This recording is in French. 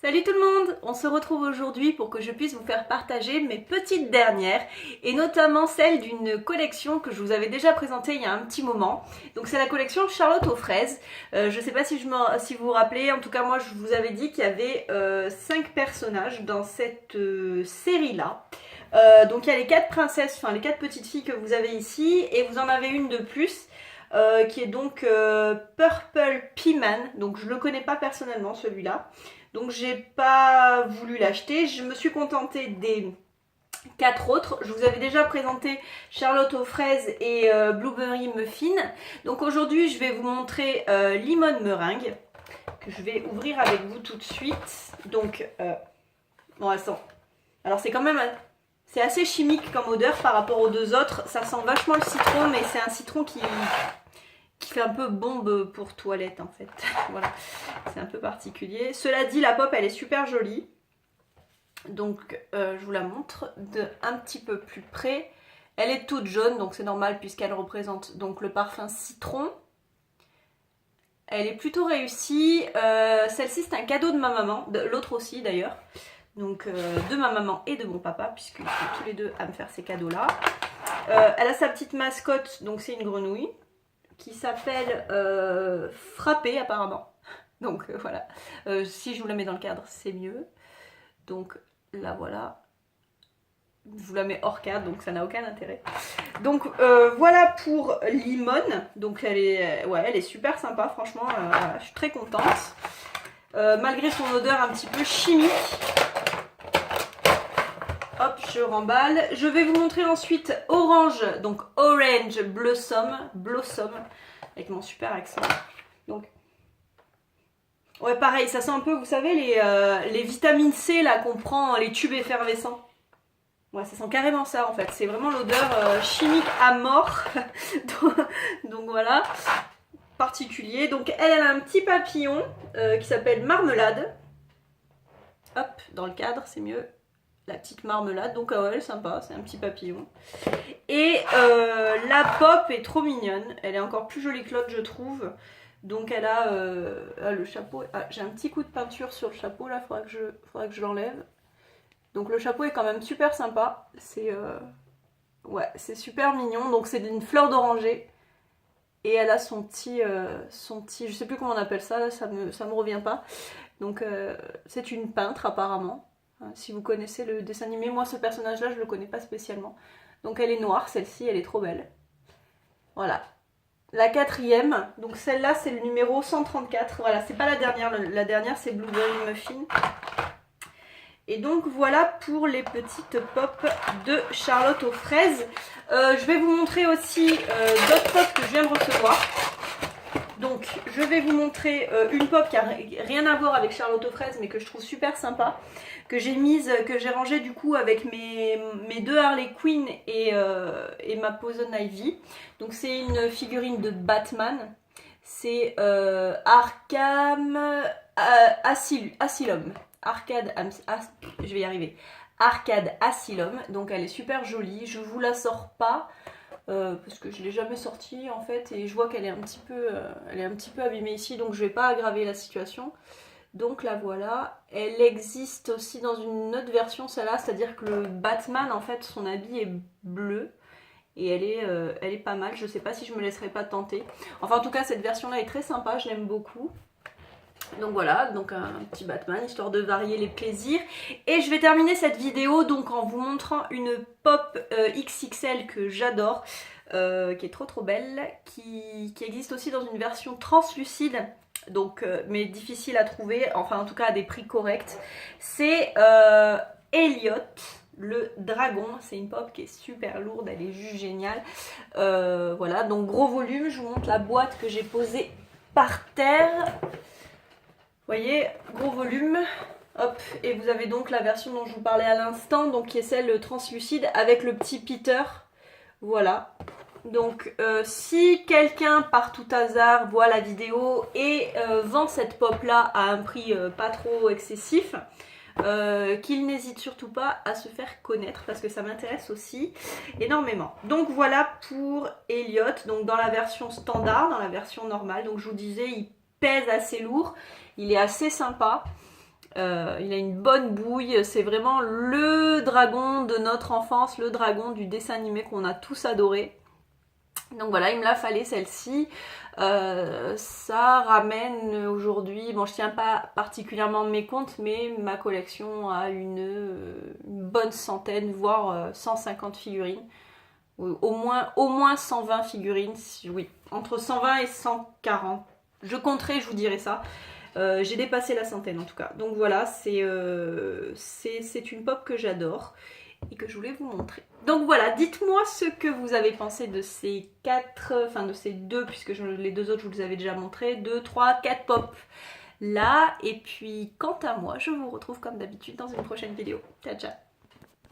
Salut tout le monde! On se retrouve aujourd'hui pour que je puisse vous faire partager mes petites dernières et notamment celle d'une collection que je vous avais déjà présentée il y a un petit moment. Donc c'est la collection Charlotte aux fraises. Je sais pas si vous vous rappelez, en tout cas moi je vous avais dit qu'il y avait 5 personnages dans cette série-là. Donc il y a les 4 princesses, enfin les 4 petites filles que vous avez ici et vous en avez une de plus. Qui est donc Purple Peaman, donc je le connais pas personnellement celui-là, donc j'ai pas voulu l'acheter, je me suis contentée des 4 autres. Je vous avais déjà présenté Charlotte aux fraises et Blueberry Muffin, donc aujourd'hui je vais vous montrer Lemon Meringue, que je vais ouvrir avec vous tout de suite. Donc, bon, elle sent, alors c'est quand même... C'est assez chimique comme odeur par rapport aux deux autres, ça sent vachement le citron, mais c'est un citron qui fait un peu bombe pour toilette en fait. Voilà, c'est un peu particulier. Cela dit, la pop elle est super jolie. Donc je vous la montre un petit peu plus près. Elle est toute jaune, donc c'est normal puisqu'elle représente donc le parfum citron. Elle est plutôt réussie. Celle-ci c'est un cadeau de ma maman, l'autre aussi d'ailleurs. Donc de ma maman et de mon papa, puisqu'ils sont tous les deux à me faire ces cadeaux là. Elle a sa petite mascotte, donc c'est une grenouille qui s'appelle Frappé apparemment. Donc voilà, si je vous la mets dans le cadre c'est mieux. Donc là voilà, je vous la mets hors cadre donc ça n'a aucun intérêt. Donc voilà pour Lemon, donc elle est super sympa franchement, je suis très contente. Malgré son odeur un petit peu chimique. Hop, je remballe. Je vais vous montrer ensuite Orange, donc Orange Blossom, avec mon super accent. Donc, ouais, pareil, ça sent un peu, vous savez, les vitamines C là qu'on prend, les tubes effervescents. Ouais, ça sent carrément ça en fait. C'est vraiment l'odeur chimique à mort. Donc voilà, particulier. Donc elle a un petit papillon qui s'appelle Marmelade. Hop, dans le cadre, c'est mieux. La petite marmelade, donc ouais, elle est sympa, c'est un petit papillon. Et la pop est trop mignonne, elle est encore plus jolie que l'autre je trouve. Donc elle a le chapeau, j'ai un petit coup de peinture sur le chapeau là, faudra que je l'enlève. Donc le chapeau est quand même super sympa, c'est ouais, c'est super mignon, donc c'est une fleur d'oranger. Et elle a son petit, je sais plus comment on appelle ça, là, ça me revient pas. Donc c'est une peintre apparemment. Si vous connaissez le dessin animé, moi ce personnage là je le connais pas spécialement. Donc elle est noire, celle-ci elle est trop belle. Voilà. La quatrième, donc celle-là c'est le numéro 134. Voilà, c'est pas la dernière c'est Blueberry Muffin. Et donc voilà pour les petites pop de Charlotte aux fraises. Je vais vous montrer aussi d'autres pop que je viens de recevoir. Donc je vais vous montrer une pop qui a rien à voir avec Charlotte aux fraises mais que je trouve super sympa, que j'ai rangée du coup avec mes deux Harley Quinn et ma Poison Ivy. Donc c'est une figurine de Batman, c'est Arkham Asylum, je vais y arriver, Arkham Asylum, donc elle est super jolie, je vous la sors pas. Parce que je ne l'ai jamais sortie en fait et je vois qu'elle est un petit peu abîmée ici, donc je vais pas aggraver la situation. Donc la voilà, elle existe aussi dans une autre version celle-là, c'est-à-dire que le Batman en fait son habit est bleu et elle est pas mal, je sais pas si je me laisserai pas tenter. Enfin en tout cas cette version là est très sympa, je l'aime beaucoup. Donc voilà, donc un petit Batman, histoire de varier les plaisirs. Et je vais terminer cette vidéo donc en vous montrant une pop XXL que j'adore, qui est trop belle, qui existe aussi dans une version translucide, donc mais difficile à trouver, enfin en tout cas à des prix corrects. C'est Elliot, le dragon, c'est une pop qui est super lourde, elle est juste géniale. Voilà, donc gros volume, je vous montre la boîte que j'ai posée par terre. Vous voyez, gros volume, hop, et vous avez donc la version dont je vous parlais à l'instant, donc qui est celle translucide avec le petit Peter, voilà. Donc si quelqu'un par tout hasard voit la vidéo et vend cette pop là à un prix pas trop excessif, qu'il n'hésite surtout pas à se faire connaître parce que ça m'intéresse aussi énormément. Donc voilà pour Elliot, donc dans la version standard, dans la version normale, donc je vous disais il pèse assez lourd, il est assez sympa. Il a une bonne bouille, c'est vraiment le dragon de notre enfance, le dragon du dessin animé qu'on a tous adoré. Donc voilà, il me la fallait celle-ci. Ça ramène aujourd'hui, bon je tiens pas particulièrement mes comptes, mais ma collection a une bonne centaine, voire 150 figurines. Au moins 120 figurines, oui, entre 120 et 140. Je compterai, je vous dirai ça. J'ai dépassé la centaine en tout cas. Donc voilà, c'est une pop que j'adore et que je voulais vous montrer. Donc voilà, dites-moi ce que vous avez pensé de ces de ces deux, puisque les deux autres je vous les avais déjà montrés, 2, 3, 4 pop là. Et puis quant à moi, je vous retrouve comme d'habitude dans une prochaine vidéo. Ciao ciao.